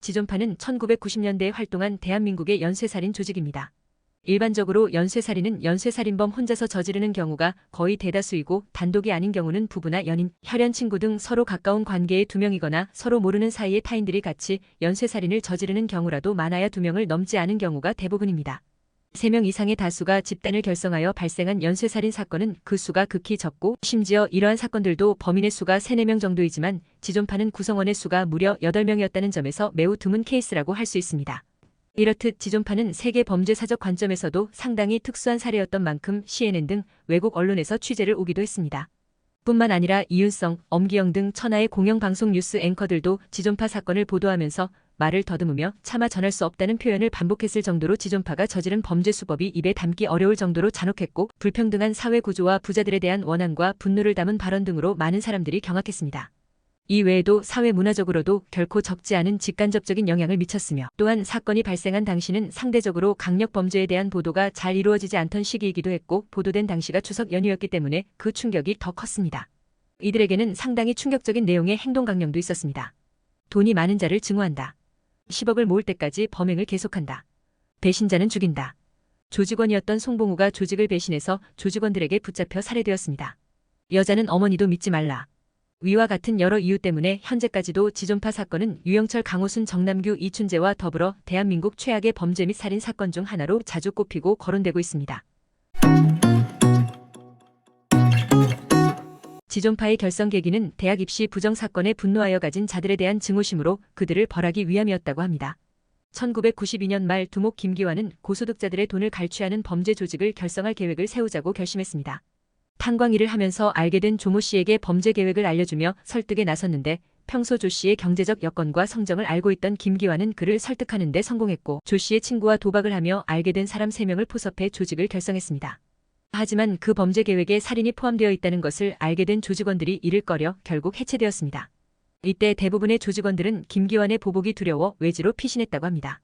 지존파는 1990년대에 활동한 대한민국의 연쇄살인 조직입니다. 일반적으로 연쇄살인은 연쇄살인범 혼자서 저지르는 경우가 거의 대다수이고 단독이 아닌 경우는 부부나 연인, 혈연 친구 등 서로 가까운 관계의 두 명이거나 서로 모르는 사이의 타인들이 같이 연쇄살인을 저지르는 경우라도 많아야 2명을 넘지 않은 경우가 대부분입니다. 3명 이상의 다수가 집단을 결성하여 발생한 연쇄살인 사건은 그 수가 극히 적고 심지어 이러한 사건들도 범인의 수가 3, 4명 정도이지만 지존파는 구성원의 수가 무려 8명이었다는 점에서 매우 드문 케이스라고 할 수 있습니다. 이렇듯 지존파는 세계 범죄사적 관점에서도 상당히 특수한 사례였던 만큼 CNN 등 외국 언론에서 취재를 오기도 했습니다. 뿐만 아니라 이윤성, 엄기영 등 천하의 공영방송 뉴스 앵커들도 지존파 사건을 보도하면서 말을 더듬으며 차마 전할 수 없다는 표현을 반복했을 정도로 지존파가 저지른 범죄 수법이 입에 담기 어려울 정도로 잔혹했고 불평등한 사회 구조와 부자들에 대한 원한과 분노를 담은 발언 등으로 많은 사람들이 경악했습니다. 이 외에도 사회 문화적으로도 결코 적지 않은 직간접적인 영향을 미쳤으며 또한 사건이 발생한 당시는 상대적으로 강력 범죄에 대한 보도가 잘 이루어지지 않던 시기이기도 했고 보도된 당시가 추석 연휴였기 때문에 그 충격이 더 컸습니다. 이들에게는 상당히 충격적인 내용의 행동 강령도 있었습니다. 돈이 많은 자를 증오한다. 10억을 모을 때까지 범행을 계속한다. 배신자는 죽인다. 조직원이었던 송봉우가 조직을 배신해서 조직원들에게 붙잡혀 살해되었습니다. 여자는 어머니도 믿지 말라. 위와 같은 여러 이유 때문에 현재까지도 지존파 사건은 유영철, 강호순, 정남규, 이춘재와 더불어 대한민국 최악의 범죄 및 살인 사건 중 하나로 자주 꼽히고 거론되고 있습니다. 지존파의 결성 계기는 대학 입시 부정 사건에 분노하여 가진 자들에 대한 증오심으로 그들을 벌하기 위함이었다고 합니다. 1992년 말 두목 김기환은 고소득자들의 돈을 갈취하는 범죄 조직을 결성할 계획을 세우자고 결심했습니다. 탄광일을 하면서 알게 된 조모 씨에게 범죄 계획을 알려주며 설득에 나섰는데 평소 조 씨의 경제적 여건과 성정을 알고 있던 김기환은 그를 설득하는 데 성공했고 조 씨의 친구와 도박을 하며 알게 된 사람 3명을 포섭해 조직을 결성했습니다. 하지만 그 범죄 계획에 살인이 포함되어 있다는 것을 알게 된 조직원들이 이를 꺼려 결국 해체되었습니다. 이때 대부분의 조직원들은 김기환의 보복이 두려워 외지로 피신했다고 합니다.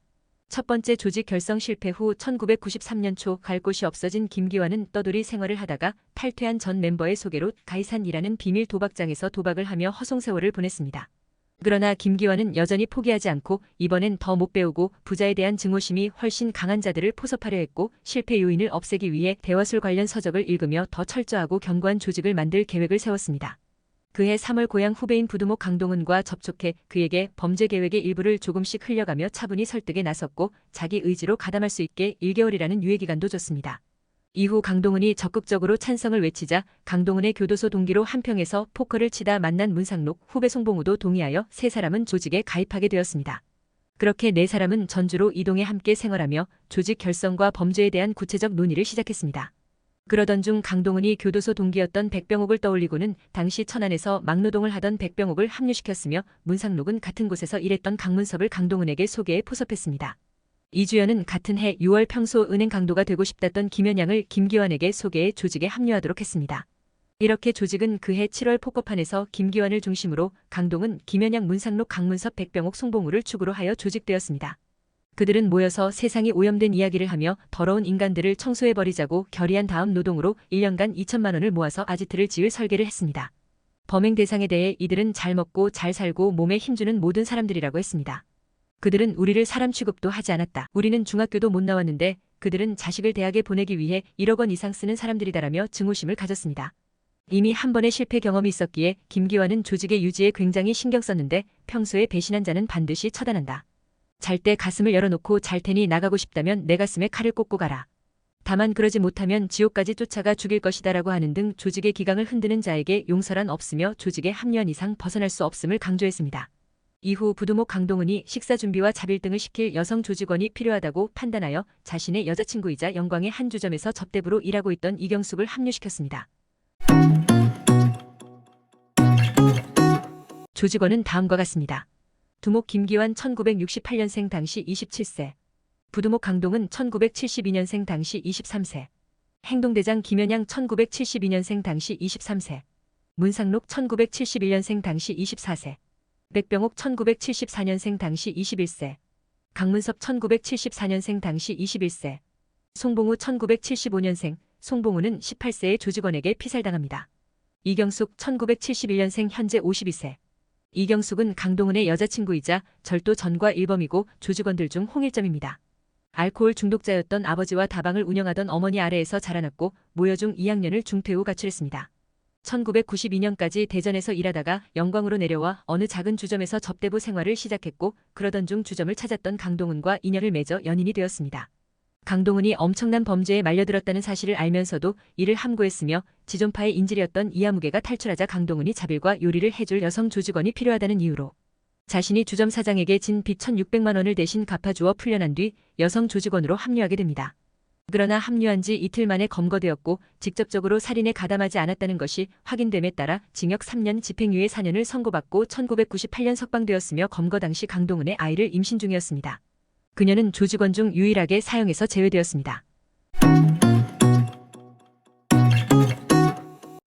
첫 번째 조직 결성 실패 후 1993년 초 갈 곳이 없어진 김기환은 떠돌이 생활을 하다가 탈퇴한 전 멤버의 소개로 가이산이라는 비밀 도박장에서 도박을 하며 허송세월을 보냈습니다. 그러나 김기환은 여전히 포기하지 않고 이번엔 더 못 배우고 부자에 대한 증오심이 훨씬 강한 자들을 포섭하려 했고 실패 요인을 없애기 위해 대화술 관련 서적을 읽으며 더 철저하고 견고한 조직을 만들 계획을 세웠습니다. 그해 3월 고향 후배인 부두목 강동은과 접촉해 그에게 범죄 계획의 일부를 조금씩 흘려가며 차분히 설득에 나섰고 자기 의지로 가담할 수 있게 1개월이라는 유예기간도 줬습니다. 이후 강동은이 적극적으로 찬성을 외치자 강동은의 교도소 동기로 한평에서 포커를 치다 만난 문상록, 후배 송봉우도 동의하여 3사람은 조직에 가입하게 되었습니다. 그렇게 4사람은 전주로 이동해 함께 생활하며 조직 결성과 범죄에 대한 구체적 논의를 시작했습니다. 그러던 중 강동은이 교도소 동기였던 백병옥을 떠올리고는 당시 천안에서 막노동을 하던 백병옥을 합류시켰으며 문상록은 같은 곳에서 일했던 강문섭을 강동은에게 소개해 포섭했습니다. 이주연은 같은 해 6월 평소 은행 강도가 되고 싶다던 김연양을 김기환에게 소개해 조직에 합류하도록 했습니다. 이렇게 조직은 그해 7월 포커판에서 김기환을 중심으로 강동은, 김연양, 문상록, 강문섭, 백병옥, 송봉우를 축으로 하여 조직되었습니다. 그들은 모여서 세상이 오염된 이야기를 하며 더러운 인간들을 청소해버리자고 결의한 다음 노동으로 1년간 2천만 원을 모아서 아지트를 지을 설계를 했습니다. 범행 대상에 대해 이들은 잘 먹고 잘 살고 몸에 힘주는 모든 사람들이라고 했습니다. 그들은 우리를 사람 취급도 하지 않았다. 우리는 중학교도 못 나왔는데 그들은 자식을 대학에 보내기 위해 1억 원 이상 쓰는 사람들이다라며 증오심을 가졌습니다. 이미 한 번의 실패 경험이 있었기에 김기환은 조직의 유지에 굉장히 신경 썼는데 평소에 배신한 자는 반드시 처단한다. 잘 때 가슴을 열어놓고 잘 테니 나가고 싶다면 내 가슴에 칼을 꽂고 가라. 다만 그러지 못하면 지옥까지 쫓아가 죽일 것이다라고 하는 등 조직의 기강을 흔드는 자에게 용서란 없으며 조직에 합류한 이상 벗어날 수 없음을 강조했습니다. 이후 부두목 강동은이 식사 준비와 자빌 등을 시킬 여성 조직원이 필요하다고 판단하여 자신의 여자친구이자 영광의 한 주점에서 접대부로 일하고 있던 이경숙을 합류시켰습니다. 조직원은 다음과 같습니다. 두목 김기환 1968년생 당시 27세. 부두목 강동은 1972년생 당시 23세. 행동대장 김연양 1972년생 당시 23세. 문상록 1971년생 당시 24세. 백병옥 1974년생 당시 21세. 강문섭 1974년생 당시 21세. 송봉우 1975년생, 송봉우는 18세의 조직원에게 피살당합니다. 이경숙 1971년생 현재 52세. 이경숙은 강동은의 여자친구이자 절도 전과 일범이고 조직원들 중 홍일점입니다. 알코올 중독자였던 아버지와 다방을 운영하던 어머니 아래에서 자라났고 모여중 2학년을 중퇴 후 가출했습니다. 1992년까지 대전에서 일하다가 영광으로 내려와 어느 작은 주점에서 접대부 생활을 시작했고 그러던 중 주점을 찾았던 강동은과 인연을 맺어 연인이 되었습니다. 강동은이 엄청난 범죄에 말려들었다는 사실을 알면서도 이를 함구했으며 지존파의 인질이었던 이하무개가 탈출하자 강동은이 자빌과 요리를 해줄 여성 조직원이 필요하다는 이유로 자신이 주점 사장에게 진 빚 1,600만 원을 대신 갚아주어 풀려난 뒤 여성 조직원으로 합류하게 됩니다. 그러나 합류한 지 이틀 만에 검거되었고 직접적으로 살인에 가담하지 않았다는 것이 확인됨에 따라 징역 3년 집행유예 4년을 선고받고 1998년 석방되었으며 검거 당시 강동은의 아이를 임신 중이었습니다. 그녀는 조직원 중 유일하게 사형에서 제외되었습니다.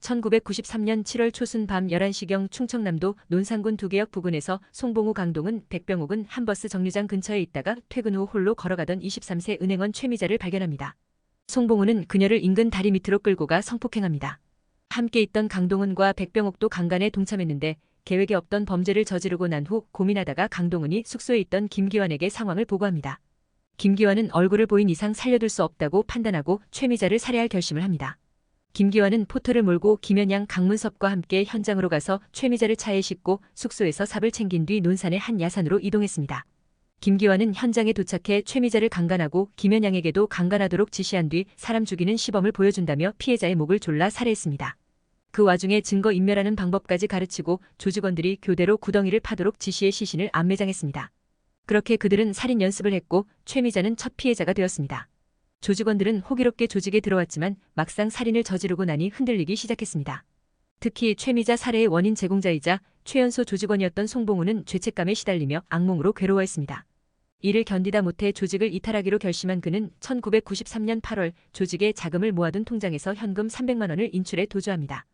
1993년 7월 초순 밤 11시경 충청남도 논산군 두개역 부근에서 송봉우, 강동은, 백병옥은 한 버스 정류장 근처에 있다가 퇴근 후 홀로 걸어가던 23세 은행원 최미자를 발견합니다. 송봉우는 그녀를 인근 다리 밑으로 끌고 가 성폭행합니다. 함께 있던 강동은과 백병옥도 강간에 동참했는데 계획에 없던 범죄를 저지르고 난 후 고민하다가 강동은이 숙소에 있던 김기환에게 상황을 보고합니다. 김기환은 얼굴을 보인 이상 살려둘 수 없다고 판단하고 최미자를 살해할 결심을 합니다. 김기환은 포터를 몰고 김연양, 강문섭과 함께 현장으로 가서 최미자를 차에 싣고 숙소에서 삽을 챙긴 뒤 논산의 한 야산으로 이동했습니다. 김기환은 현장에 도착해 최미자를 강간하고 김연양에게도 강간하도록 지시한 뒤 사람 죽이는 시범을 보여준다며 피해자의 목을 졸라 살해했습니다. 그 와중에 증거 인멸하는 방법까지 가르치고 조직원들이 교대로 구덩이를 파도록 지시해 시신을 안매장했습니다. 그렇게 그들은 살인 연습을 했고 최미자는 첫 피해자가 되었습니다. 조직원들은 호기롭게 조직에 들어왔지만 막상 살인을 저지르고 나니 흔들리기 시작했습니다. 특히 최미자 살해의 원인 제공자이자 최연소 조직원이었던 송봉우는 죄책감에 시달리며 악몽으로 괴로워했습니다. 이를 견디다 못해 조직을 이탈하기로 결심한 그는 1993년 8월 조직에 자금을 모아둔 통장에서 현금 300만 원을 인출해 도주합니다.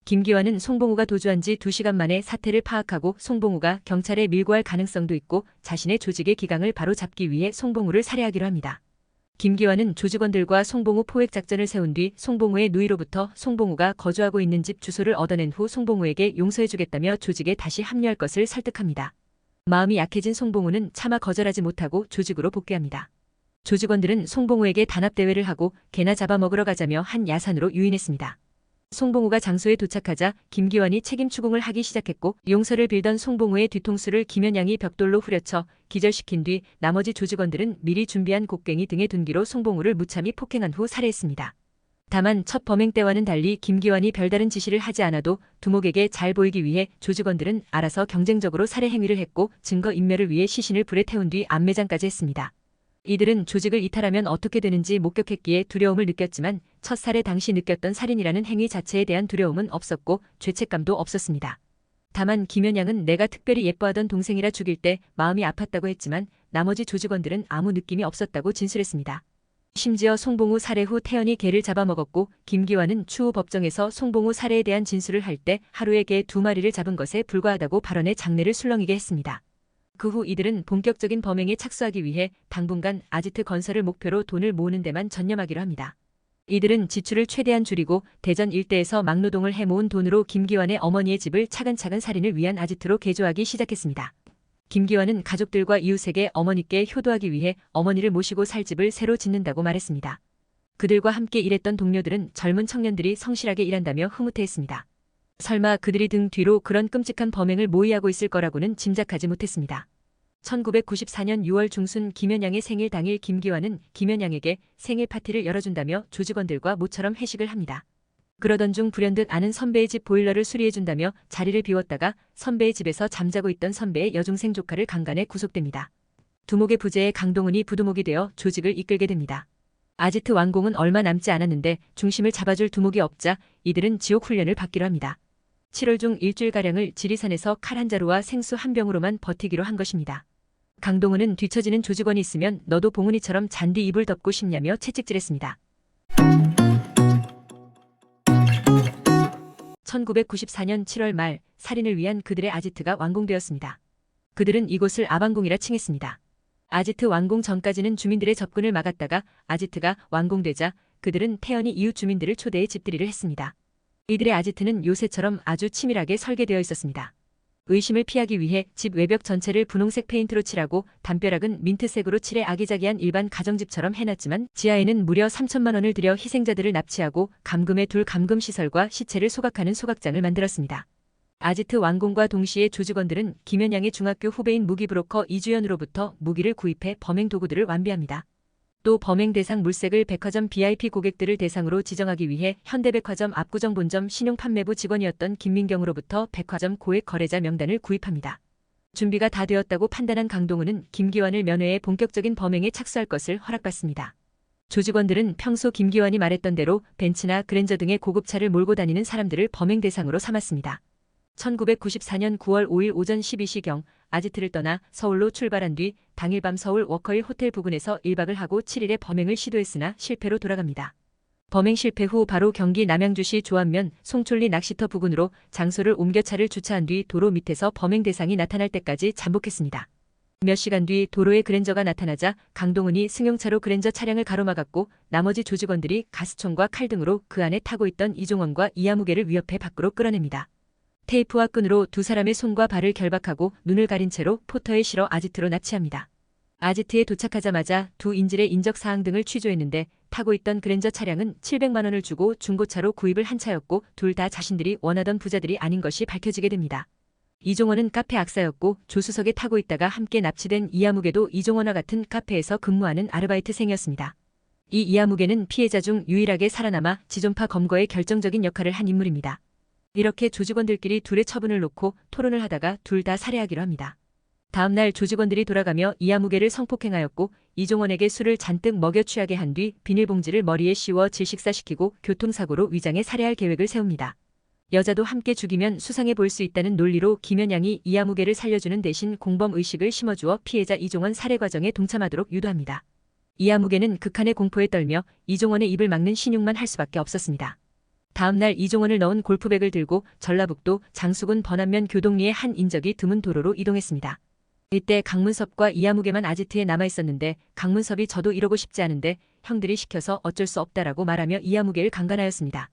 김기환은 송봉우가 도주한 지 2시간 만에 사태를 파악하고 송봉우가 경찰에 밀고할 가능성도 있고 자신의 조직의 기강을 바로 잡기 위해 송봉우를 살해하기로 합니다. 김기환은 조직원들과 송봉우 포획 작전을 세운 뒤 송봉우의 누이로부터 송봉우가 거주하고 있는 집 주소를 얻어낸 후 송봉우에게 용서해주겠다며 조직에 다시 합류할 것을 설득합니다. 마음이 약해진 송봉우는 차마 거절하지 못하고 조직으로 복귀합니다. 조직원들은 송봉우에게 단합대회를 하고 개나 잡아먹으러 가자며 한 야산으로 유인했습니다. 송봉우가 장소에 도착하자 김기환이 책임 추궁을 하기 시작했고 용서를 빌던 송봉우의 뒤통수를 김연양이 벽돌로 후려쳐 기절시킨 뒤 나머지 조직원들은 미리 준비한 곡괭이 등의 둔기로 송봉우를 무참히 폭행한 후 살해했습니다. 다만 첫 범행 때와는 달리 김기환이 별다른 지시를 하지 않아도 두목에게 잘 보이기 위해 조직원들은 알아서 경쟁적으로 살해 행위를 했고 증거 인멸을 위해 시신을 불에 태운 뒤 안매장까지 했습니다. 이들은 조직을 이탈하면 어떻게 되는지 목격했기에 두려움을 느꼈지만 첫 살해 당시 느꼈던 살인이라는 행위 자체에 대한 두려움은 없었고 죄책감도 없었습니다. 다만 김연양은 내가 특별히 예뻐하던 동생이라 죽일 때 마음이 아팠다고 했지만 나머지 조직원들은 아무 느낌이 없었다고 진술했습니다. 심지어 송봉우 살해 후 태연이 개를 잡아먹었고 김기환은 추후 법정에서 송봉우 살해에 대한 진술을 할 때 하루에 개 2마리를 잡은 것에 불과하다고 발언에 장례를 술렁이게 했습니다. 그 후 이들은 본격적인 범행에 착수하기 위해 당분간 아지트 건설을 목표로 돈을 모으는 데만 전념하기로 합니다. 이들은 지출을 최대한 줄이고 대전 일대에서 막노동을 해모은 돈으로 김기환의 어머니의 집을 차근차근 살인을 위한 아지트로 개조하기 시작했습니다. 김기환은 가족들과 이웃에게 어머니께 효도하기 위해 어머니를 모시고 살 집을 새로 짓는다고 말했습니다. 그들과 함께 일했던 동료들은 젊은 청년들이 성실하게 일한다며 흐뭇해했습니다. 설마 그들이 등 뒤로 그런 끔찍한 범행을 모의하고 있을 거라고는 짐작하지 못했습니다. 1994년 6월 중순 김연양의 생일 당일 김기환은 김연양에게 생일 파티를 열어준다며 조직원들과 모처럼 회식을 합니다. 그러던 중 불현듯 아는 선배의 집 보일러를 수리해준다며 자리를 비웠다가 선배의 집에서 잠자고 있던 선배의 여중생 조카를 강간해 구속됩니다. 두목의 부재에 강동은이 부두목이 되어 조직을 이끌게 됩니다. 아지트 완공은 얼마 남지 않았는데 중심을 잡아줄 두목이 없자 이들은 지옥 훈련을 받기로 합니다. 7월 중 일주일가량을 지리산에서 칼 한 자루와 생수 한 병으로만 버티기로 한 것입니다. 강동은은 뒤처지는 조직원이 있으면 너도 봉은이처럼 잔디 이불 덮고 싶냐며 채찍질했습니다. 1994년 7월 말 살인을 위한 그들의 아지트가 완공되었습니다. 그들은 이곳을 아방궁이라 칭했습니다. 아지트 완공 전까지는 주민들의 접근을 막았다가 아지트가 완공되자 그들은 태연히 이웃 주민들을 초대해 집들이를 했습니다. 이들의 아지트는 요새처럼 아주 치밀하게 설계되어 있었습니다. 의심을 피하기 위해 집 외벽 전체를 분홍색 페인트로 칠하고 담벼락은 민트색으로 칠해 아기자기한 일반 가정집처럼 해놨지만 지하에는 무려 3천만 원을 들여 희생자들을 납치하고 감금해 둘 감금시설과 시체를 소각하는 소각장을 만들었습니다. 아지트 완공과 동시에 조직원들은 김연양의 중학교 후배인 무기브로커 이주연으로부터 무기를 구입해 범행 도구들을 완비합니다. 또 범행 대상 물색을 백화점 VIP 고객들을 대상으로 지정하기 위해 현대백화점 압구정 본점 신용판매부 직원이었던 김민경으로부터 백화점 고액 거래자 명단을 구입합니다. 준비가 다 되었다고 판단한 강동훈은 김기환을 면회해 본격적인 범행에 착수할 것을 허락받습니다. 조직원들은 평소 김기환이 말했던 대로 벤츠나 그랜저 등의 고급차를 몰고 다니는 사람들을 범행 대상으로 삼았습니다. 1994년 9월 5일 오전 12시경 아지트를 떠나 서울로 출발한 뒤 당일 밤 서울 워커힐 호텔 부근에서 1박을 하고 7일에 범행을 시도했으나 실패로 돌아갑니다. 범행 실패 후 바로 경기 남양주시 조안면 송촌리 낚시터 부근으로 장소를 옮겨 차를 주차한 뒤 도로 밑에서 범행 대상이 나타날 때까지 잠복했습니다. 몇 시간 뒤 도로에 그랜저가 나타나자 강동훈이 승용차로 그랜저 차량을 가로막았고 나머지 조직원들이 가스총과 칼 등으로 그 안에 타고 있던 이종원과 이하무개를 위협해 밖으로 끌어냅니다. 테이프와 끈으로 두 사람의 손과 발을 결박하고 눈을 가린 채로 포터에 실어 아지트로 납치합니다. 아지트에 도착하자마자 두 인질의 인적사항 등을 취조했는데 타고 있던 그랜저 차량은 700만 원을 주고 중고차로 구입을 한 차였고 둘 다 자신들이 원하던 부자들이 아닌 것이 밝혀지게 됩니다. 이종원은 카페 악사였고 조수석에 타고 있다가 함께 납치된 이하무개도 이종원과 같은 카페에서 근무하는 아르바이트생이었습니다. 이 이하무개는 피해자 중 유일하게 살아남아 지존파 검거에 결정적인 역할을 한 인물입니다. 이렇게 조직원들끼리 둘의 처분을 놓고 토론을 하다가 둘 다 살해하기로 합니다. 다음 날 조직원들이 돌아가며 이하무개를 성폭행하였고 이종원에게 술을 잔뜩 먹여 취하게 한 뒤 비닐봉지를 머리에 씌워 질식사시키고 교통사고로 위장해 살해할 계획을 세웁니다. 여자도 함께 죽이면 수상해 보일 수 있다는 논리로 김연양이 이하무개를 살려주는 대신 공범의식을 심어주어 피해자 이종원 살해 과정에 동참하도록 유도합니다. 이하무개는 극한의 공포에 떨며 이종원의 입을 막는 신용만 할 수밖에 없었습니다. 다음 날 이종원을 넣은 골프백을 들고 전라북도 장수군 번안면 교동리의 한 인적이 드문 도로로 이동했습니다. 이때 강문섭과 이하무개만 아지트에 남아있었는데 강문섭이 저도 이러고 싶지 않은데 형들이 시켜서 어쩔 수 없다라고 말하며 이하무개를 강간하였습니다.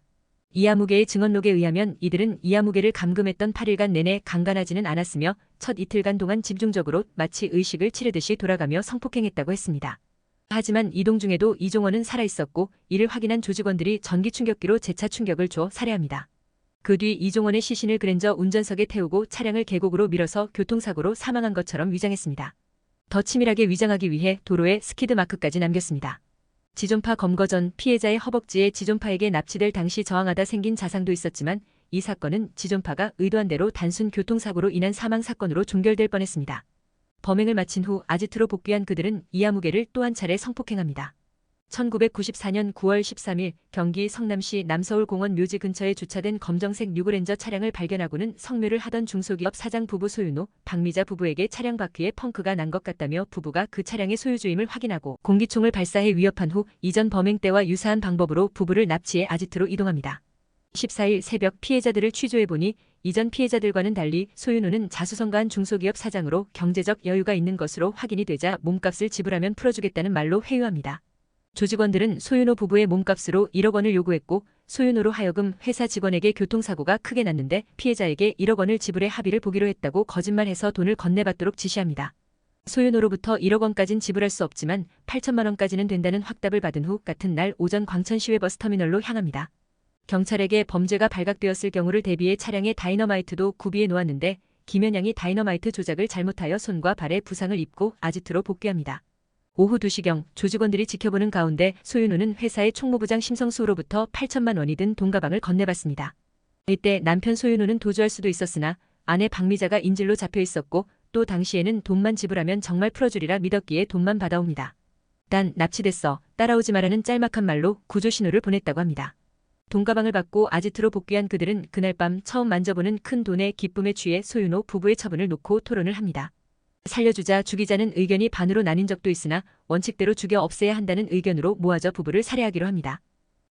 이하무개의 증언록에 의하면 이들은 이하무개를 감금했던 8일간 내내 강간하지는 않았으며 첫 이틀간 동안 집중적으로 마치 의식을 치르듯이 돌아가며 성폭행했다고 했습니다. 하지만 이동 중에도 이종원은 살아있었고 이를 확인한 조직원들이 전기 충격기로 재차 충격을 줘 살해합니다. 그 뒤 이종원의 시신을 그랜저 운전석에 태우고 차량을 계곡으로 밀어서 교통사고로 사망한 것처럼 위장했습니다. 더 치밀하게 위장하기 위해 도로에 스키드 마크까지 남겼습니다. 지존파 검거 전 피해자의 허벅지에 지존파에게 납치될 당시 저항하다 생긴 자상도 있었지만 이 사건은 지존파가 의도한 대로 단순 교통사고로 인한 사망 사건으로 종결될 뻔했습니다. 범행을 마친 후 아지트로 복귀한 그들은 이하무개를 또 한 차례 성폭행합니다. 1994년 9월 13일 경기 성남시 남서울공원 묘지 근처에 주차된 검정색 뉴그랜저 차량을 발견하고는 성묘를 하던 중소기업 사장 부부 소윤호, 박미자 부부에게 차량 바퀴에 펑크가 난 것 같다며 부부가 그 차량의 소유주임을 확인하고 공기총을 발사해 위협한 후 이전 범행 때와 유사한 방법으로 부부를 납치해 아지트로 이동합니다. 14일 새벽 피해자들을 취조해보니 이전 피해자들과는 달리 소윤호는 자수성가한 중소기업 사장으로 경제적 여유가 있는 것으로 확인이 되자 몸값을 지불하면 풀어주겠다는 말로 회유합니다. 조직원들은 소윤호 부부의 몸값으로 1억 원을 요구했고 소윤호로 하여금 회사 직원에게 교통사고가 크게 났는데 피해자에게 1억 원을 지불해 합의를 보기로 했다고 거짓말해서 돈을 건네받도록 지시합니다. 소윤호로부터 1억 원까진 지불할 수 없지만 8천만 원까지는 된다는 확답을 받은 후 같은 날 오전 광천시외 버스터미널로 향합니다. 경찰에게 범죄가 발각되었을 경우를 대비해 차량에 다이너마이트도 구비해 놓았는데 김연양이 다이너마이트 조작을 잘못하여 손과 발에 부상을 입고 아지트로 복귀합니다. 오후 2시경 조직원들이 지켜보는 가운데 소윤호는 회사의 총무부장 심성수로부터 8천만 원이 든 돈가방을 건네받습니다. 이때 남편 소윤호는 도주할 수도 있었으나 아내 박미자가 인질로 잡혀 있었고 또 당시에는 돈만 지불하면 정말 풀어주리라 믿었기에 돈만 받아옵니다. 난 납치됐어. 따라오지 마라는 짤막한 말로 구조 신호를 보냈다고 합니다. 돈가방을 받고 아지트로 복귀한 그들은 그날 밤 처음 만져보는 큰 돈의 기쁨에 취해 소윤호 부부의 처분을 놓고 토론을 합니다. 살려주자 죽이자는 의견이 반으로 나뉜 적도 있으나 원칙대로 죽여 없애야 한다는 의견으로 모아져 부부를 살해하기로 합니다.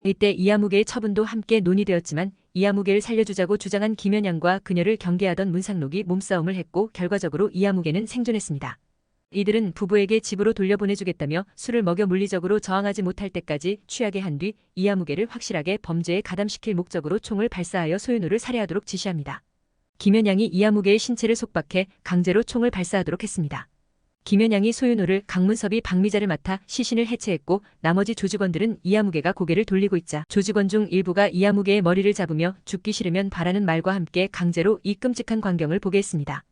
이때 이하무개의 처분도 함께 논의되었지만 이하무개를 살려주자고 주장한 김연양과 그녀를 경계하던 문상록이 몸싸움을 했고 결과적으로 이하무개는 생존했습니다. 이들은 부부에게 집으로 돌려보내주겠다며 술을 먹여 물리적으로 저항하지 못할 때까지 취하게 한 뒤 이하무개를 확실하게 범죄에 가담시킬 목적으로 총을 발사하여 소윤호를 살해하도록 지시합니다. 김연양이 이아무개의 신체를 속박해 강제로 총을 발사하도록 했습니다. 김연양이 소윤호를, 강문섭이 박미자를 맡아 시신을 해체했고 나머지 조직원들은 이아무개가 고개를 돌리고 있자 조직원 중 일부가 이아무개의 머리를 잡으며 죽기 싫으면 바라는 말과 함께 강제로 이 끔찍한 광경을 보게 했습니다.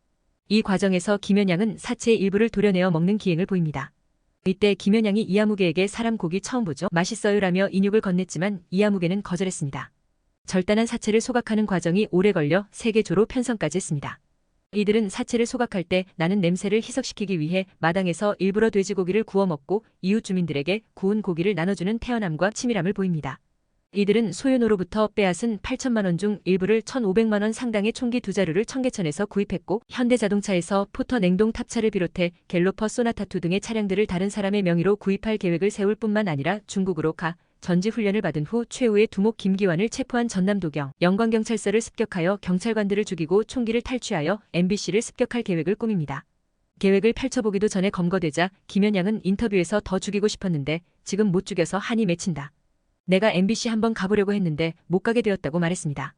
이 과정에서 김연양은 사체의 일부를 도려내어 먹는 기행을 보입니다. 이때 김연양이 이아무개에게 사람 고기 처음 보죠? 맛있어요라며 인육을 건넸지만 이아무개는 거절했습니다. 절단한 사체를 소각하는 과정이 오래 걸려 세계조로 편성까지 했습니다. 이들은 사체를 소각할 때 나는 냄새를 희석시키기 위해 마당에서 일부러 돼지고기를 구워 먹고 이웃 주민들에게 구운 고기를 나눠주는 태연함과 치밀함을 보입니다. 이들은 소윤호로부터 빼앗은 8천만 원 중 일부를 1,500만 원 상당의 총기 2자루를 청계천에서 구입했고 현대자동차에서 포터 냉동 탑차를 비롯해 갤로퍼 소나타2 등의 차량들을 다른 사람의 명의로 구입할 계획을 세울 뿐만 아니라 중국으로 가 전지훈련을 받은 후 최후의 두목 김기환을 체포한 전남도경 영광경찰서를 습격하여 경찰관들을 죽이고 총기를 탈취하여 MBC를 습격할 계획을 꾸밉니다. 계획을 펼쳐보기도 전에 검거되자 김연양은 인터뷰에서 더 죽이고 싶었는데 지금 못 죽여서 한이 맺힌다. 내가 MBC 한번 가보려고 했는데 못 가게 되었다고 말했습니다.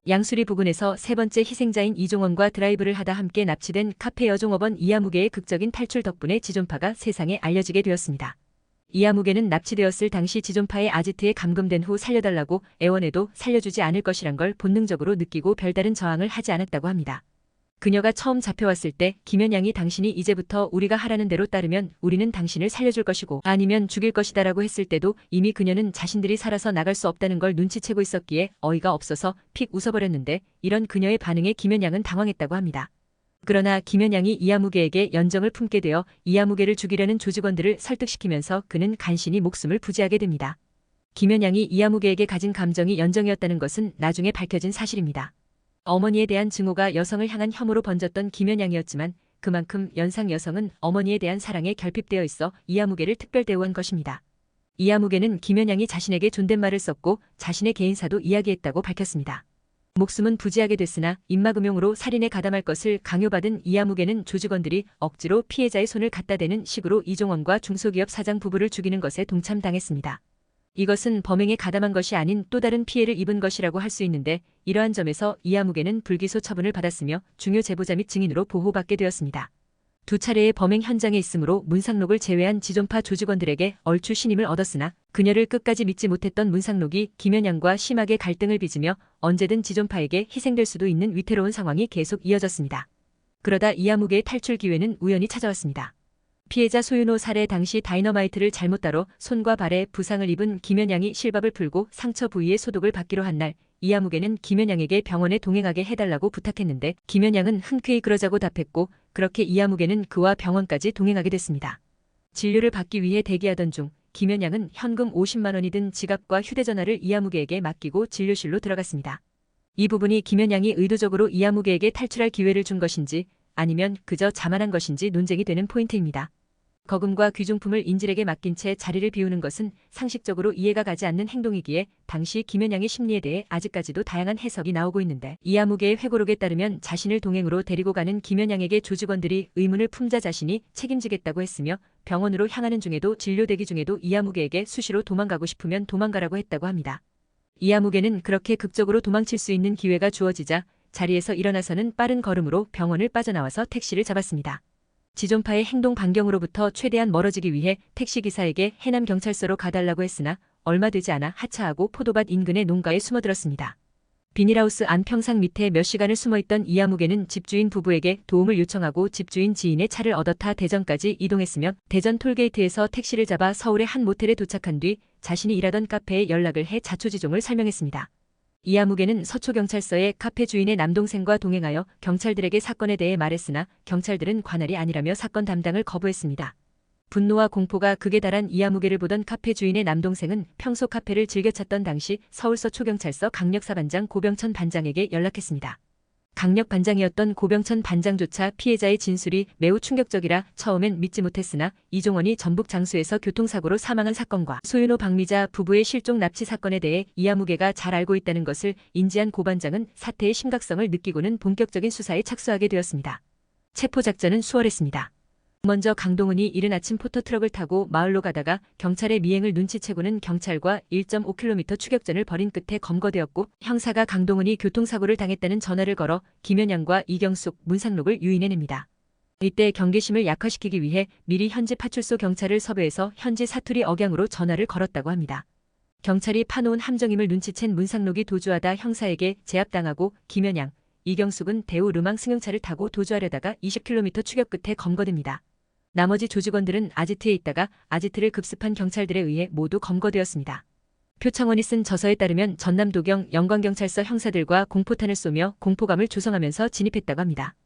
양수리 부근에서 세 번째 희생자인 이종원과 드라이브를 하다 함께 납치된 카페 여종업원 이아무개의 극적인 탈출 덕분에 지존파가 세상에 알려지게 되었습니다. 이아무개는 납치되었을 당시 지존파의 아지트에 감금된 후 살려달라고 애원해도 살려주지 않을 것이란 걸 본능적으로 느끼고 별다른 저항을 하지 않았다고 합니다. 그녀가 처음 잡혀왔을 때 김연양이 당신이 이제부터 우리가 하라는 대로 따르면 우리는 당신을 살려줄 것이고 아니면 죽일 것이다 라고 했을 때도 이미 그녀는 자신들이 살아서 나갈 수 없다는 걸 눈치채고 있었기에 어이가 없어서 픽 웃어버렸는데 이런 그녀의 반응에 김연양은 당황했다고 합니다. 그러나 김연양이 이아무개에게 연정을 품게 되어 이아무개를 죽이려는 조직원들을 설득시키면서 그는 간신히 목숨을 부지하게 됩니다. 김연양이 이아무개에게 가진 감정이 연정이었다는 것은 나중에 밝혀진 사실입니다. 어머니에 대한 증오가 여성을 향한 혐오로 번졌던 김연양이었지만 그만큼 연상 여성은 어머니에 대한 사랑에 결핍되어 있어 이아무개를 특별 대우한 것입니다. 이아무개는 김연양이 자신에게 존댓말을 썼고 자신의 개인사도 이야기했다고 밝혔습니다. 목숨은 부지하게 됐으나 입막음용으로 살인에 가담할 것을 강요받은 이아무개는 조직원들이 억지로 피해자의 손을 갖다 대는 식으로 이종원과 중소기업 사장 부부를 죽이는 것에 동참당했습니다. 이것은 범행에 가담한 것이 아닌 또 다른 피해를 입은 것이라고 할 수 있는데 이러한 점에서 이아무개는 불기소 처분을 받았으며 중요 제보자 및 증인으로 보호받게 되었습니다. 두 차례의 범행 현장에 있으므로 문상록을 제외한 지존파 조직원들에게 얼추 신임을 얻었으나 그녀를 끝까지 믿지 못했던 문상록이 김연양과 심하게 갈등을 빚으며 언제든 지존파에게 희생될 수도 있는 위태로운 상황이 계속 이어졌습니다. 그러다 이아무개의 탈출 기회는 우연히 찾아왔습니다. 피해자 소윤호 살해 당시 다이너마이트를 잘못 다뤄 손과 발에 부상을 입은 김연양이 실밥을 풀고 상처 부위에 소독을 받기로 한 날 이아무개는 김연양에게 병원에 동행하게 해달라고 부탁했는데 김연양은 흔쾌히 그러자고 답했고 그렇게 이아무개는 그와 병원까지 동행하게 됐습니다. 진료를 받기 위해 대기하던 중 김연양은 현금 50만 원이 든 지갑과 휴대전화를 이아무개에게 맡기고 진료실로 들어갔습니다. 이 부분이 김연양이 의도적으로 이아무개에게 탈출할 기회를 준 것인지 아니면 그저 자만한 것인지 논쟁이 되는 포인트입니다. 거금과 귀중품을 인질에게 맡긴 채 자리를 비우는 것은 상식적으로 이해가 가지 않는 행동이기에 당시 김연양의 심리에 대해 아직까지도 다양한 해석이 나오고 있는데 이아무개의 회고록에 따르면 자신을 동행으로 데리고 가는 김연양에게 조직원들이 의문을 품자 자신이 책임지겠다고 했으며 병원으로 향하는 중에도 진료 대기 중에도 이아무개에게 수시로 도망가고 싶으면 도망가라고 했다고 합니다. 이아무개는 그렇게 극적으로 도망칠 수 있는 기회가 주어지자 자리에서 일어나서는 빠른 걸음으로 병원을 빠져나와서 택시를 잡았습니다. 지존파의 행동 반경으로부터 최대한 멀어지기 위해 택시기사에게 해남경찰서로 가달라고 했으나 얼마 되지 않아 하차하고 포도밭 인근의 농가에 숨어들었습니다. 비닐하우스 안 평상 밑에 몇 시간을 숨어있던 이아무개는 집주인 부부에게 도움을 요청하고 집주인 지인의 차를 얻어 타 대전까지 이동했으며 대전 톨게이트에서 택시를 잡아 서울의 한 모텔에 도착한 뒤 자신이 일하던 카페에 연락을 해 자초지종을 설명했습니다. 이아무개는 서초경찰서에 카페 주인의 남동생과 동행하여 경찰들에게 사건에 대해 말했으나 경찰들은 관할이 아니라며 사건 담당을 거부했습니다. 분노와 공포가 극에 달한 이아무개를 보던 카페 주인의 남동생은 평소 카페를 즐겨 찾던 당시 서울 서초경찰서 강력사반장 고병천 반장에게 연락했습니다. 강력 반장이었던 고병천 반장조차 피해자의 진술이 매우 충격적이라 처음엔 믿지 못했으나 이종원이 전북 장수에서 교통사고로 사망한 사건과 소윤호 박미자 부부의 실종 납치 사건에 대해 이아무개가 잘 알고 있다는 것을 인지한 고 반장은 사태의 심각성을 느끼고는 본격적인 수사에 착수하게 되었습니다. 체포작전은 수월했습니다. 먼저 강동은이 이른 아침 포터트럭을 타고 마을로 가다가 경찰의 미행을 눈치채고는 경찰과 1.5km 추격전을 벌인 끝에 검거되었고, 형사가 강동은이 교통사고를 당했다는 전화를 걸어 김연양과 이경숙, 문상록을 유인해냅니다. 이때 경계심을 약화시키기 위해 미리 현지 파출소 경찰을 섭외해서 현지 사투리 억양으로 전화를 걸었다고 합니다. 경찰이 파놓은 함정임을 눈치챈 문상록이 도주하다 형사에게 제압당하고 김연양, 이경숙은 대우 르망 승용차를 타고 도주하려다가 20km 추격 끝에 검거됩니다. 나머지 조직원들은 아지트에 있다가 아지트를 급습한 경찰들에 의해 모두 검거되었습니다. 표창원이 쓴 저서에 따르면 전남도경 영광경찰서 형사들과 공포탄을 쏘며 공포감을 조성하면서 진입했다고 합니다.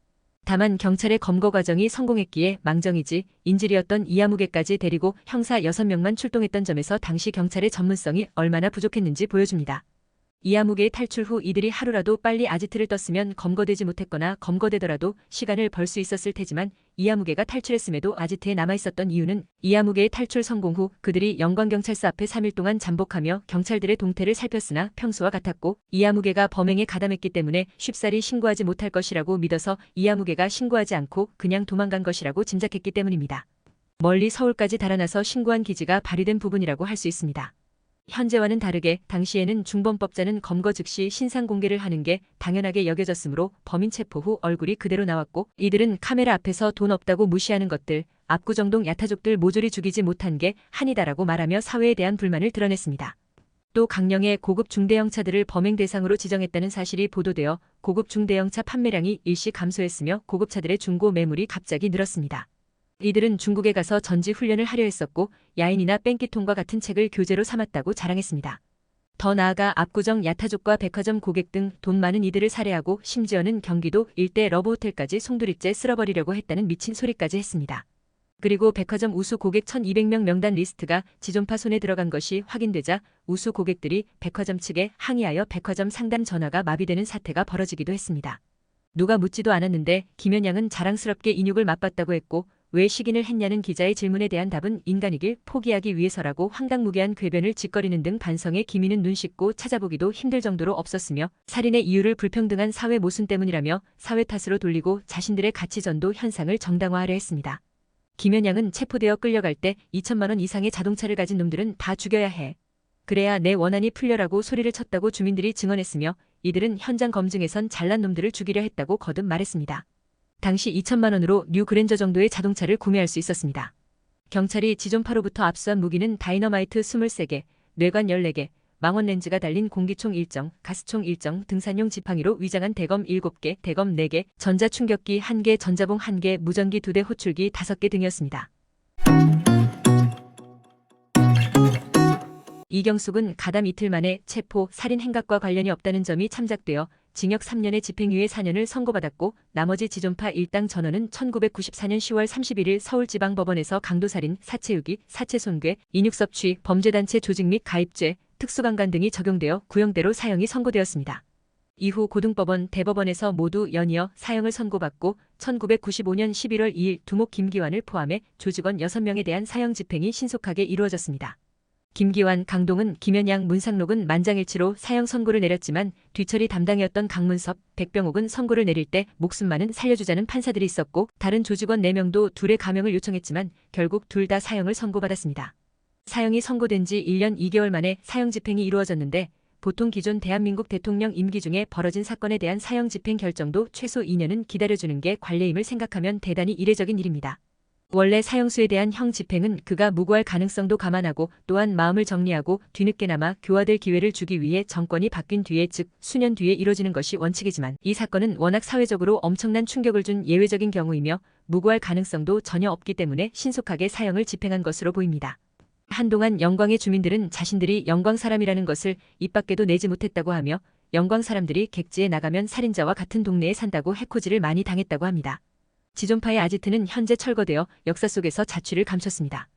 다만 경찰의 검거 과정이 성공했기에 망정이지 인질이었던 이아무개까지 데리고 형사 6명만 출동했던 점에서 당시 경찰의 전문성이 얼마나 부족했는지 보여줍니다. 이아무개의 탈출 후 이들이 하루라도 빨리 아지트를 떴으면 검거되지 못했거나 검거되더라도 시간을 벌 수 있었을 테지만 이아무개가 탈출했음에도 아지트에 남아있었던 이유는 이아무개의 탈출 성공 후 그들이 영광경찰서 앞에 3일 동안 잠복하며 경찰들의 동태를 살폈으나 평소와 같았고 이아무개가 범행에 가담했기 때문에 쉽사리 신고하지 못할 것이라고 믿어서 이아무개가 신고하지 않고 그냥 도망간 것이라고 짐작했기 때문입니다. 멀리 서울까지 달아나서 신고한 기지가 발휘된 부분이라고 할 수 있습니다. 현재와는 다르게 당시에는 중범법자는 검거 즉시 신상 공개를 하는 게 당연하게 여겨졌으므로 범인 체포 후 얼굴이 그대로 나왔고 이들은 카메라 앞에서 돈 없다고 무시하는 것들, 압구정동 야타족들 모조리 죽이지 못한 게 한이다라고 말하며 사회에 대한 불만을 드러냈습니다. 또 강령의 고급 중대형차들을 범행 대상으로 지정했다는 사실이 보도되어 고급 중대형차 판매량이 일시 감소했으며 고급차들의 중고 매물이 갑자기 늘었습니다. 이들은 중국에 가서 전지 훈련을 하려 했었고 야인이나 뺑기통과 같은 책을 교재로 삼았다고 자랑했습니다. 더 나아가 압구정 야타족과 백화점 고객 등 돈 많은 이들을 살해하고 심지어는 경기도 일대 러브호텔까지 송두리째 쓸어버리려고 했다는 미친 소리까지 했습니다. 그리고 백화점 우수 고객 1200명 명단 리스트가 지존파 손에 들어간 것이 확인되자 우수 고객들이 백화점 측에 항의하여 백화점 상담 전화가 마비되는 사태가 벌어지기도 했습니다. 누가 묻지도 않았는데 김연양은 자랑스럽게 인육을 맛봤다고 했고 왜 식인을 했냐는 기자의 질문에 대한 답은 인간이길 포기하기 위해서라고 황당무계한 궤변을 짓거리는 등 반성에 기미는 눈 씻고 찾아보기도 힘들 정도로 없었으며 살인의 이유를 불평등한 사회 모순 때문이라며 사회 탓으로 돌리고 자신들의 가치전도 현상을 정당화하려 했습니다. 김연양은 체포되어 끌려갈 때 2천만 원 이상의 자동차를 가진 놈들은 다 죽여야 해. 그래야 내 원한이 풀려라고 소리를 쳤다고 주민들이 증언했으며 이들은 현장 검증에선 잘난 놈들을 죽이려 했다고 거듭 말했습니다. 당시 2천만 원으로 뉴 그랜저 정도의 자동차를 구매할 수 있었습니다. 경찰이 지존파로부터 압수한 무기는 다이너마이트 23개, 뇌관 14개, 망원 렌즈가 달린 공기총 1정, 가스총 1정, 등산용 지팡이로 위장한 대검 7개, 대검 4개, 전자충격기 1개, 전자봉 1개, 무전기 2대, 호출기 5개 등이었습니다. 이경숙은 가담 이틀 만에 체포, 살인 행각과 관련이 없다는 점이 참작되어 징역 3년에 집행유예 4년을 선고받았고 나머지 지존파 일당 전원은 1994년 10월 31일 서울지방법원에서 강도살인, 사체유기, 사체손괴, 인육섭취, 범죄단체 조직 및 가입죄, 특수강간 등이 적용되어 구형대로 사형이 선고되었습니다. 이후 고등법원, 대법원에서 모두 연이어 사형을 선고받고 1995년 11월 2일 두목 김기환을 포함해 조직원 6명에 대한 사형 집행이 신속하게 이루어졌습니다. 김기환, 강동은, 김연양, 문상록은 만장일치로 사형 선고를 내렸지만 뒤처리 담당이었던 강문섭, 백병옥은 선고를 내릴 때 목숨만은 살려주자는 판사들이 있었고 다른 조직원 4명도 둘의 감형을 요청했지만 결국 둘 다 사형을 선고받았습니다. 사형이 선고된 지 1년 2개월 만에 사형 집행이 이루어졌는데 보통 기존 대한민국 대통령 임기 중에 벌어진 사건에 대한 사형 집행 결정도 최소 2년은 기다려주는 게 관례임을 생각하면 대단히 이례적인 일입니다. 원래 사형수에 대한 형 집행은 그가 무고할 가능성도 감안하고 또한 마음을 정리하고 뒤늦게나마 교화될 기회를 주기 위해 정권이 바뀐 뒤에 즉 수년 뒤에 이뤄지는 것이 원칙이지만 이 사건은 워낙 사회적으로 엄청난 충격을 준 예외적인 경우이며 무고할 가능성도 전혀 없기 때문에 신속하게 사형을 집행한 것으로 보입니다. 한동안 영광의 주민들은 자신들이 영광 사람이라는 것을 입 밖에도 내지 못했다고 하며 영광 사람들이 객지에 나가면 살인자와 같은 동네에 산다고 해코지를 많이 당했다고 합니다. 지존파의 아지트는 현재 철거되어 역사 속에서 자취를 감췄습니다.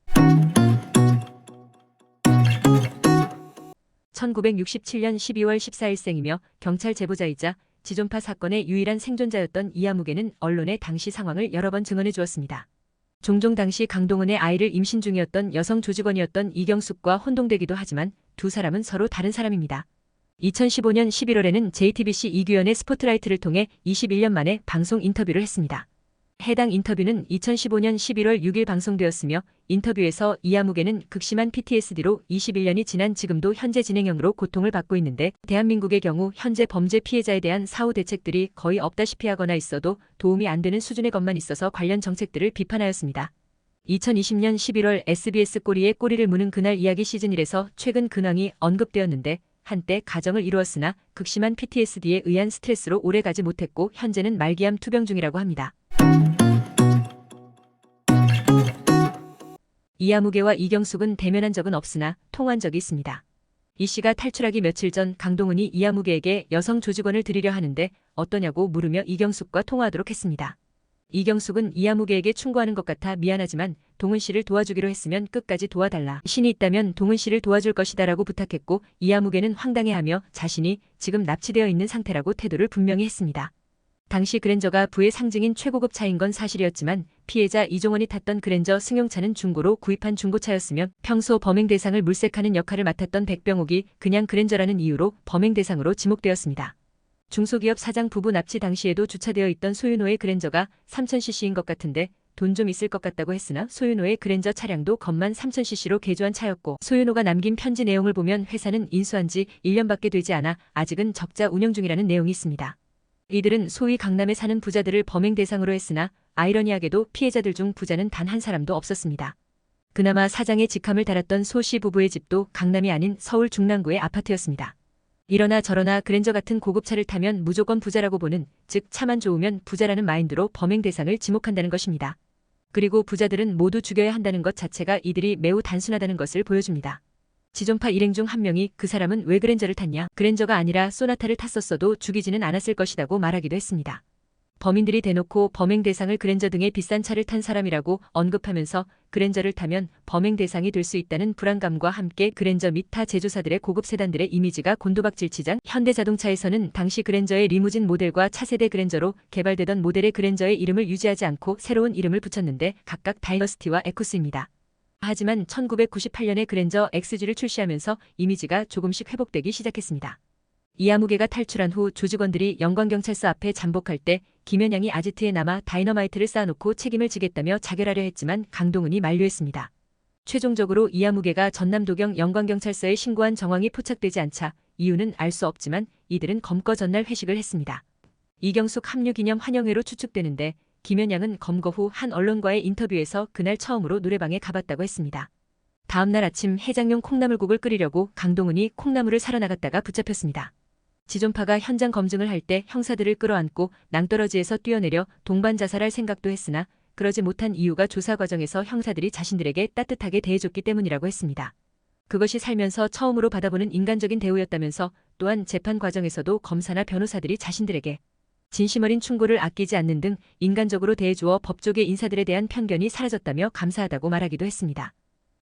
1967년 12월 14일생이며 경찰 제보자이자 지존파 사건의 유일한 생존자였던 이아무개는 언론에 당시 상황을 여러 번 증언해 주었습니다. 종종 당시 강동은의 아이를 임신 중이었던 여성 조직원이었던 이경숙과 혼동되기도 하지만 두 사람은 서로 다른 사람입니다. 2015년 11월에는 JTBC 이규현의 스포트라이트를 통해 21년 만에 방송 인터뷰를 했습니다. 해당 인터뷰는 2015년 11월 6일 방송되었으며 인터뷰에서 이아무개는 극심한 PTSD로 21년이 지난 지금도 현재 진행형으로 고통을 받고 있는데 대한민국의 경우 현재 범죄 피해자에 대한 사후 대책들이 거의 없다시피 하거나 있어도 도움이 안 되는 수준의 것만 있어서 관련 정책들을 비판하였습니다. 2020년 11월 SBS 꼬리에 꼬리를 무는 그날 이야기 시즌 1에서 최근 근황이 언급되었는데 한때 가정을 이루었으나 극심한 PTSD에 의한 스트레스로 오래 가지 못했고 현재는 말기암 투병 중이라고 합니다. 이아무개와 이경숙은 대면한 적은 없으나 통화한 적이 있습니다. 이 씨가 탈출하기 며칠 전 강동은이 이아무개에게 여성 조직원을 드리려 하는데 어떠냐고 물으며 이경숙과 통화하도록 했습니다. 이경숙은 이아무개에게 충고하는 것 같아 미안하지만 동은 씨를 도와주기로 했으면 끝까지 도와달라. 신이 있다면 동은 씨를 도와줄 것이다라고 부탁했고 이아무개는 황당해하며 자신이 지금 납치되어 있는 상태라고 태도를 분명히 했습니다. 당시 그랜저가 부의 상징인 최고급 차인 건 사실이었지만 피해자 이종원이 탔던 그랜저 승용차는 중고로 구입한 중고차였으며 평소 범행 대상을 물색하는 역할을 맡았던 백병옥이 그냥 그랜저라는 이유로 범행 대상으로 지목되었습니다. 중소기업 사장 부부 납치 당시에도 주차되어 있던 소유노의 그랜저가 3000cc인 것 같은데 돈 좀 있을 것 같다고 했으나 소유노의 그랜저 차량도 겉만 3000cc로 개조한 차였고 소유노가 남긴 편지 내용을 보면 회사는 인수한 지 1년밖에 되지 않아 아직은 적자 운영 중이라는 내용이 있습니다. 이들은 소위 강남에 사는 부자들을 범행 대상으로 했으나 아이러니하게도 피해자들 중 부자는 단 한 사람도 없었습니다. 그나마 사장의 직함을 달았던 소 씨 부부의 집도 강남이 아닌 서울 중랑구의 아파트였습니다. 이러나 저러나 그랜저 같은 고급차를 타면 무조건 부자라고 보는, 즉 차만 좋으면 부자라는 마인드로 범행 대상을 지목한다는 것입니다. 그리고 부자들은 모두 죽여야 한다는 것 자체가 이들이 매우 단순하다는 것을 보여줍니다. 지존파 일행 중 한 명이 그 사람은 왜 그랜저를 탔냐? 그랜저가 아니라 소나타를 탔었어도 죽이지는 않았을 것이라고 말하기도 했습니다. 범인들이 대놓고 범행 대상을 그랜저 등의 비싼 차를 탄 사람이라고 언급하면서 그랜저를 타면 범행 대상이 될 수 있다는 불안감과 함께 그랜저 및 타 제조사들의 고급 세단들의 이미지가 곤두박질치자 현대자동차에서는 당시 그랜저의 리무진 모델과 차세대 그랜저로 개발되던 모델의 그랜저의 이름을 유지하지 않고 새로운 이름을 붙였는데 각각 다이너스티와 에쿠스입니다. 하지만 1998년에 그랜저 XG를 출시하면서 이미지가 조금씩 회복되기 시작했습니다. 이아무개가 탈출한 후 조직원들이 영광경찰서 앞에 잠복할 때 김연양이 아지트에 남아 다이너마이트를 쌓아놓고 책임을 지겠다며 자결하려 했지만 강동은이 만류했습니다. 최종적으로 이아무개가 전남도경 영광경찰서에 신고한 정황이 포착되지 않자 이유는 알 수 없지만 이들은 검거 전날 회식을 했습니다. 이경숙 합류 기념 환영회로 추측되는데 김연양은 검거 후 한 언론과의 인터뷰에서 그날 처음으로 노래방에 가봤다고 했습니다. 다음날 아침 해장용 콩나물국을 끓이려고 강동은이 콩나물을 사러 나갔다가 붙잡혔습니다. 지존파가 현장 검증을 할 때 형사들을 끌어안고 낭떠러지에서 뛰어내려 동반 자살할 생각도 했으나 그러지 못한 이유가 조사 과정에서 형사들이 자신들에게 따뜻하게 대해줬기 때문이라고 했습니다. 그것이 살면서 처음으로 받아보는 인간적인 대우였다면서 또한 재판 과정에서도 검사나 변호사들이 자신들에게 진심 어린 충고를 아끼지 않는 등 인간적으로 대해주어 법조계 인사들에 대한 편견이 사라졌다며 감사하다고 말하기도 했습니다.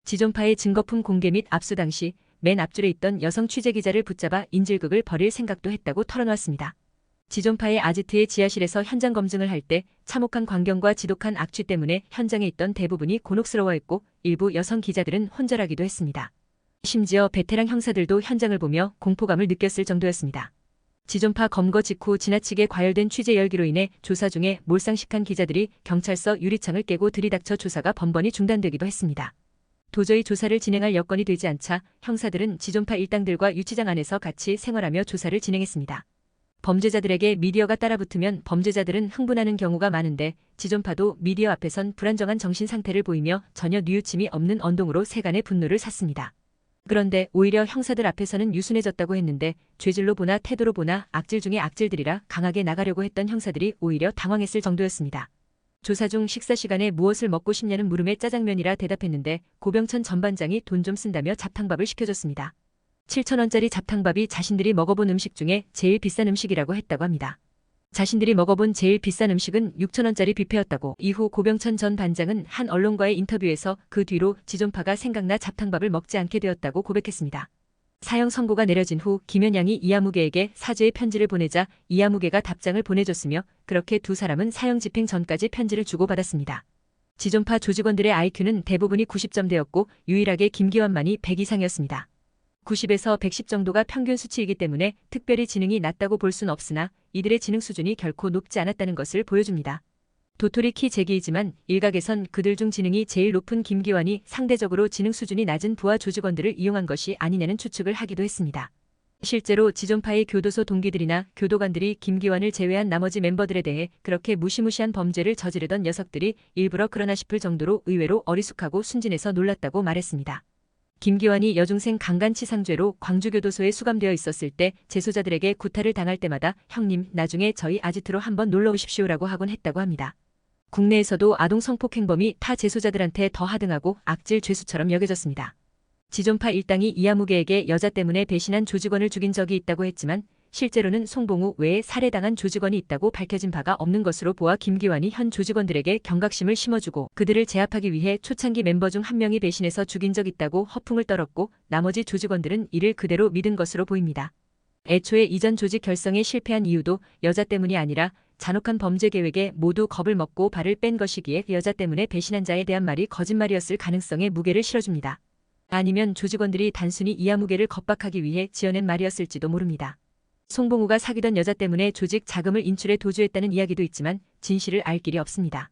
지존파의 증거품 공개 및 압수 당시 맨 앞줄에 있던 여성 취재기자를 붙잡아 인질극을 벌일 생각도 했다고 털어놓았습니다. 지존파의 아지트의 지하실에서 현장 검증을 할 때 참혹한 광경과 지독한 악취 때문에 현장에 있던 대부분이 곤혹스러워했고 일부 여성 기자들은 혼절하기도 했습니다. 심지어 베테랑 형사들도 현장을 보며 공포감을 느꼈을 정도였습니다. 지존파 검거 직후 지나치게 과열된 취재 열기로 인해 조사 중에 몰상식한 기자들이 경찰서 유리창을 깨고 들이닥쳐 조사가 번번이 중단되기도 했습니다. 도저히 조사를 진행할 여건이 되지 않자 형사들은 지존파 일당들과 유치장 안에서 같이 생활하며 조사를 진행했습니다. 범죄자들에게 미디어가 따라붙으면 범죄자들은 흥분하는 경우가 많은데 지존파도 미디어 앞에선 불안정한 정신 상태를 보이며 전혀 뉘우침이 없는 언동으로 세간의 분노를 샀습니다. 그런데 오히려 형사들 앞에서는 유순해졌다고 했는데 죄질로 보나 태도로 보나 악질 중에 악질들이라 강하게 나가려고 했던 형사들이 오히려 당황했을 정도였습니다. 조사 중 식사 시간에 무엇을 먹고 싶냐는 물음에 짜장면이라 대답했는데 고병천 전반장이 돈 좀 쓴다며 잡탕밥을 시켜줬습니다. 7,000원짜리 잡탕밥이 자신들이 먹어본 음식 중에 제일 비싼 음식이라고 했다고 합니다. 자신들이 먹어본 제일 비싼 음식은 6,000원짜리 뷔페였다고. 이후 고병천 전 반장은 한 언론과의 인터뷰에서 그 뒤로 지존파가 생각나 잡탕밥을 먹지 않게 되었다고 고백했습니다. 사형 선고가 내려진 후 김연양이 이아무개에게 사죄의 편지를 보내자 이아무개가 답장을 보내줬으며 그렇게 두 사람은 사형 집행 전까지 편지를 주고받았습니다. 지존파 조직원들의 IQ는 대부분이 90점대였고 유일하게 김기환만이 100 이상이었습니다. 90에서 110 정도가 평균 수치이기 때문에 특별히 지능이 낮다고 볼 순 없으나 이들의 지능 수준이 결코 높지 않았다는 것을 보여줍니다. 도토리 키 재기이지만 일각에선 그들 중 지능이 제일 높은 김기환이 상대적으로 지능 수준이 낮은 부하 조직원들을 이용한 것이 아니냐는 추측을 하기도 했습니다. 실제로 지존파의 교도소 동기들이나 교도관들이 김기환을 제외한 나머지 멤버들에 대해 그렇게 무시무시한 범죄를 저지르던 녀석들이 일부러 그러나 싶을 정도로 의외로 어리숙하고 순진해서 놀랐다고 말했습니다. 김기환이 여중생 강간치상죄로 광주교도소에 수감되어 있었을 때 재소자들에게 구타를 당할 때마다 형님 나중에 저희 아지트로 한번 놀러 오십시오라고 하곤 했다고 합니다. 국내에서도 아동 성폭행범이 타 재소자들한테 더 하등하고 악질 죄수처럼 여겨졌습니다. 지존파 일당이 이아무개에게 여자 때문에 배신한 조직원을 죽인 적이 있다고 했지만 실제로는 송봉우 외에 살해당한 조직원이 있다고 밝혀진 바가 없는 것으로 보아 김기환이 현 조직원들에게 경각심을 심어주고 그들을 제압하기 위해 초창기 멤버 중 한 명이 배신해서 죽인 적 있다고 허풍을 떨었고 나머지 조직원들은 이를 그대로 믿은 것으로 보입니다. 애초에 이전 조직 결성에 실패한 이유도 여자 때문이 아니라 잔혹한 범죄 계획에 모두 겁을 먹고 발을 뺀 것이기에 여자 때문에 배신한 자에 대한 말이 거짓말이었을 가능성에 무게를 실어줍니다. 아니면 조직원들이 단순히 이아무개를 겁박하기 위해 지어낸 말이었을지도 모릅니다. 송봉우가 사귀던 여자 때문에 조직 자금을 인출에 도주했다는 이야기도 있지만 진실을 알 길이 없습니다.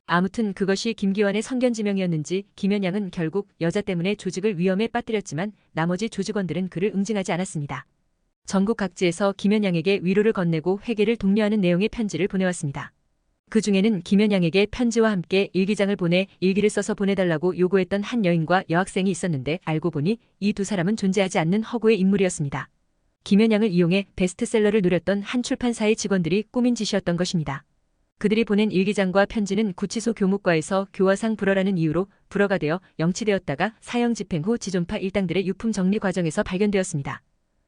아무튼 그것이 김기환의 선견지명이었는지 김현양은 결국 여자 때문에 조직을 위험에 빠뜨렸지만 나머지 조직원들은 그를 응징하지 않았습니다. 전국 각지에서 김현양에게 위로를 건네고 회개를 독려하는 내용의 편지를 보내왔습니다. 그 중에는 김현양에게 편지와 함께 일기장을 보내 일기를 써서 보내달라고 요구했던 한 여인과 여학생이 있었는데 알고 보니 이 두 사람은 존재하지 않는 허구의 인물이었습니다. 김현양을 이용해 베스트셀러를 누렸던 한 출판사의 직원들이 꾸민 짓이었던 것입니다. 그들이 보낸 일기장과 편지는 구치소 교무과에서 교화상 불허라는 이유로 불허가 되어 영치되었다가 사형 집행 후 지존파 일당들의 유품 정리 과정에서 발견되었습니다.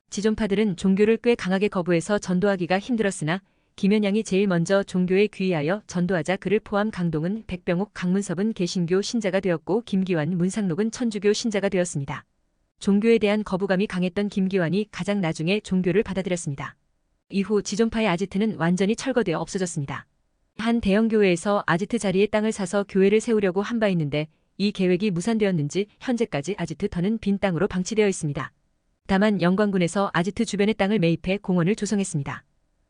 지존파들은 종교를 꽤 강하게 거부해서 전도하기가 힘들었으나 김현양이 제일 먼저 종교에 귀의하여 전도하자 그를 포함 강동은 백병옥 강문섭은 개신교 신자가 되었고 김기환 문상록은 천주교 신자가 되었습니다. 종교에 대한 거부감이 강했던 김기환이 가장 나중에 종교를 받아들였습니다. 이후 지존파의 아지트는 완전히 철거되어 없어졌습니다. 한 대형 교회에서 아지트 자리에 땅을 사서 교회를 세우려고 한 바 있는데 이 계획이 무산되었는지 현재까지 아지트터는 빈 땅으로 방치되어 있습니다. 다만 영광군에서 아지트 주변의 땅을 매입해 공원을 조성했습니다.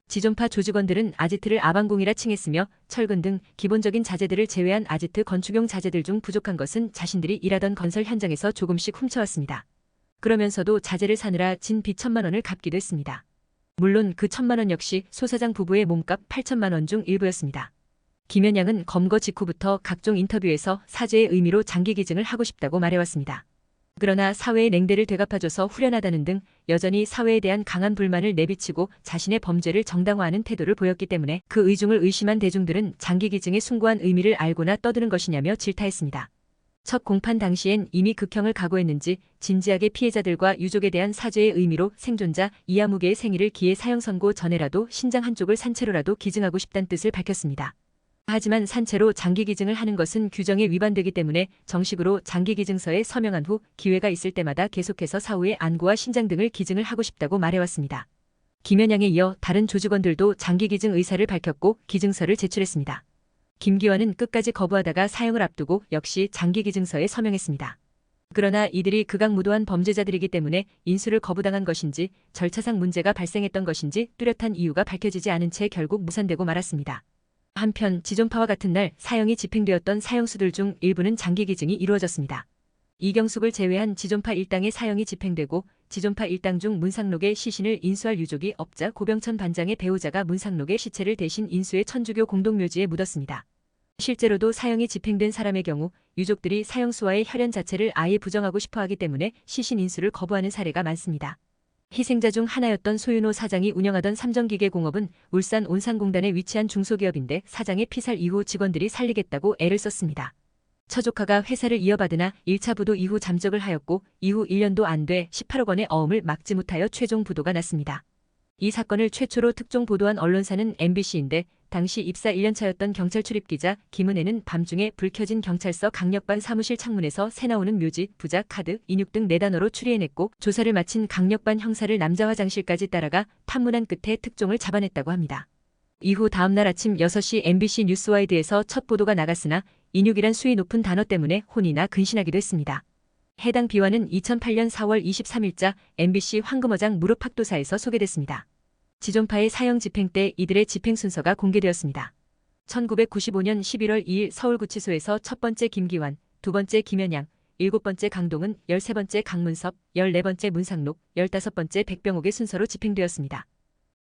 지존파 조직원들은 아지트를 아방궁이라 칭했으며 철근 등 기본적인 자재들을 제외한 아지트 건축용 자재들 중 부족한 것은 자신들이 일하던 건설 현장에서 조금씩 훔쳐왔습니다. 그러면서도 자재를 사느라 진 빚 1,000만 원을 갚기도 했습니다. 물론 그 1,000만 원 역시 소사장 부부의 몸값 8천만 원 중 일부였습니다. 김현양은 검거 직후부터 각종 인터뷰에서 사죄의 의미로 장기 기증을 하고 싶다고 말해왔습니다. 그러나 사회의 냉대를 되갚아줘서 후련하다는 등 여전히 사회에 대한 강한 불만을 내비치고 자신의 범죄를 정당화하는 태도를 보였기 때문에 그 의중을 의심한 대중들은 장기 기증의 숭고한 의미를 알고나 떠드는 것이냐며 질타했습니다. 첫 공판 당시엔 이미 극형을 각오했는지 진지하게 피해자들과 유족에 대한 사죄의 의미로 생존자 이아무개의 생일을 기해 사형 선고 전에라도 신장 한쪽을 산채로라도 기증하고 싶다는 뜻을 밝혔습니다. 하지만 산채로 장기 기증을 하는 것은 규정에 위반되기 때문에 정식으로 장기 기증서에 서명한 후 기회가 있을 때마다 계속해서 사후에 안구와 신장 등을 기증을 하고 싶다고 말해왔습니다. 김현양에 이어 다른 조직원들도 장기 기증 의사를 밝혔고 기증서를 제출했습니다. 김기환은 끝까지 거부하다가 사형을 앞두고 역시 장기 기증서에 서명했습니다. 그러나 이들이 극악무도한 범죄자들이기 때문에 인수를 거부당한 것인지 절차상 문제가 발생했던 것인지 뚜렷한 이유가 밝혀지지 않은 채 결국 무산되고 말았습니다. 한편 지존파와 같은 날 사형이 집행되었던 사형수들 중 일부는 장기 기증이 이루어졌습니다. 이경숙을 제외한 지존파 일당의 사형이 집행되고 지존파 일당 중 문상록의 시신을 인수할 유족이 없자 고병천 반장의 배우자가 문상록의 시체를 대신 인수해 천주교 공동묘지에 묻었습니다. 실제로도 사형이 집행된 사람의 경우 유족들이 사형수와의 혈연 자체를 아예 부정하고 싶어하기 때문에 시신 인수를 거부하는 사례가 많습니다. 희생자 중 하나였던 소윤호 사장이 운영하던 삼정기계공업은 울산 온산공단에 위치한 중소기업인데 사장의 피살 이후 직원들이 살리겠다고 애를 썼습니다. 처조카가 회사를 이어받으나 1차 부도 이후 잠적을 하였고 이후 1년도 안 돼 18억 원의 어음을 막지 못하여 최종 부도가 났습니다. 이 사건을 최초로 특종 보도한 언론사는 MBC인데 당시 입사 1년차였던 경찰 출입기자 김은혜는 밤중에 불 켜진 경찰서 강력반 사무실 창문에서 새 나오는 묘지, 부자, 카드, 인육 등 4단어로 추리해냈고 조사를 마친 강력반 형사를 남자 화장실까지 따라가 탐문한 끝에 특종을 잡아냈다고 합니다. 이후 다음날 아침 6시 MBC 뉴스와이드에서 첫 보도가 나갔으나 인육이란 수위 높은 단어 때문에 혼이나 근신하기도 했습니다. 해당 비화는 2008년 4월 23일자 MBC 황금어장 무릎팍도사에서 소개됐습니다. 지존파의 사형 집행 때 이들의 집행 순서가 공개되었습니다. 1995년 11월 2일 서울구치소에서 첫 번째 김기환, 두 번째 김현양, 7번째 강동은, 13번째 강문섭, 14번째 문상록, 15번째 백병옥의 순서로 집행되었습니다.